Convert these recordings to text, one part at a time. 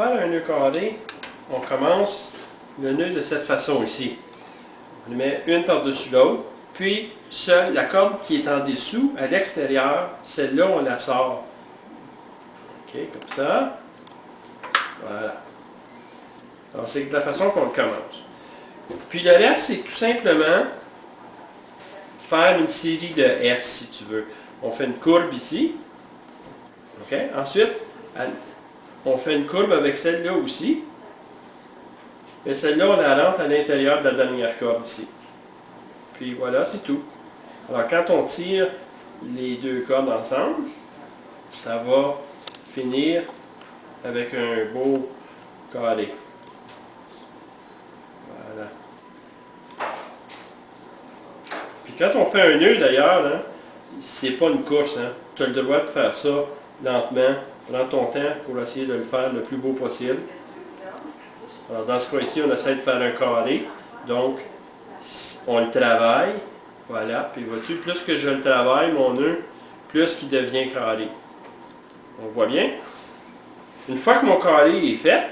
faire un nœud carré, on commence le nœud de cette façon ici. On le met une par-dessus l'autre, puis seule la corde qui est en dessous, à l'extérieur, celle-là, on la sort. OK, comme ça. Voilà. Alors, c'est de la façon qu'on le commence. Puis le reste, c'est tout simplement faire une série de S, si tu veux. On fait une courbe ici. OK? Ensuite, on fait une courbe avec celle-là aussi. Et celle-là, on la rentre à l'intérieur de la dernière corde ici. Puis voilà, c'est tout. Alors, quand on tire les deux cordes ensemble, ça va finir avec un beau carré. Voilà. Puis quand on fait un nœud, d'ailleurs, hein, c'est pas une course. Hein. Tu as le droit de faire ça lentement. Prends ton temps pour essayer de le faire le plus beau possible. Alors, dans ce cas-ci, on essaie de faire un carré. Donc, on le travaille. Voilà. Puis vois-tu, plus que je le travaille, mon nœud, plus qu'il devient carré. On voit bien? Une fois que mon carré est fait,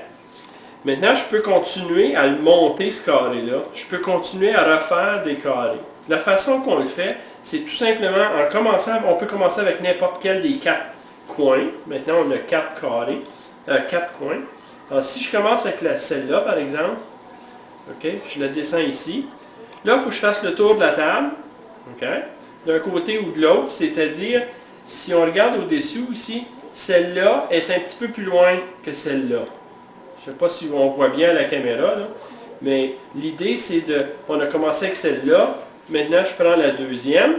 maintenant, je peux continuer à le monter, ce carré-là. Je peux continuer à refaire des carrés. La façon qu'on le fait, c'est tout simplement en commençant, on peut commencer avec n'importe quel des 4 coins. Maintenant, on a 4 carrés, 4 coins. Alors, si je commence avec celle-là, par exemple, OK, je la descends ici. Là, il faut que je fasse le tour de la table, OK, d'un côté ou de l'autre, c'est-à-dire, si on regarde au-dessous ici, celle-là est un petit peu plus loin que celle-là. Je ne sais pas si on voit bien à la caméra, là, mais l'idée, c'est de... On a commencé avec celle-là. Maintenant, je prends la deuxième.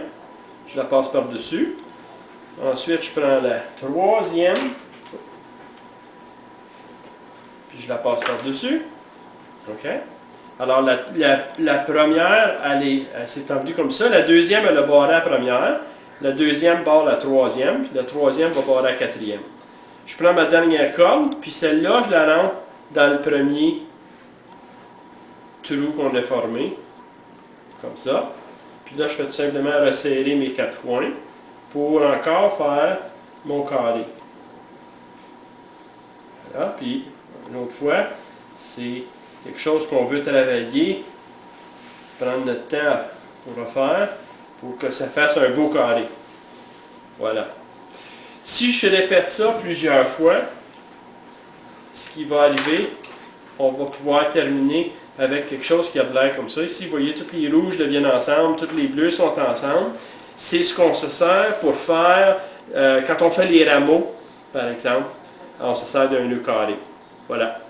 Je la passe par-dessus. Ensuite, je prends la troisième. Puis je la passe par-dessus. OK? Alors, la première, elle s'est tendue comme ça. La deuxième, elle a barré la première. La deuxième barre la troisième. Puis la troisième va barrer la quatrième. Je prends ma dernière corde, puis celle-là, je la rentre dans le premier trou qu'on a formé. Comme ça. Puis là, je fais tout simplement resserrer mes 4 coins pour encore faire mon carré. Voilà. Puis, une autre fois, c'est quelque chose qu'on veut travailler, prendre notre temps pour refaire, pour que ça fasse un beau carré. Voilà. Si je répète ça plusieurs fois, ce qui va arriver, on va pouvoir terminer avec quelque chose qui a de l'air comme ça. Ici, vous voyez, tous les rouges deviennent ensemble, tous les bleus sont ensemble. C'est ce qu'on se sert pour faire, quand on fait les rameaux, par exemple, on se sert d'un nœud carré. Voilà.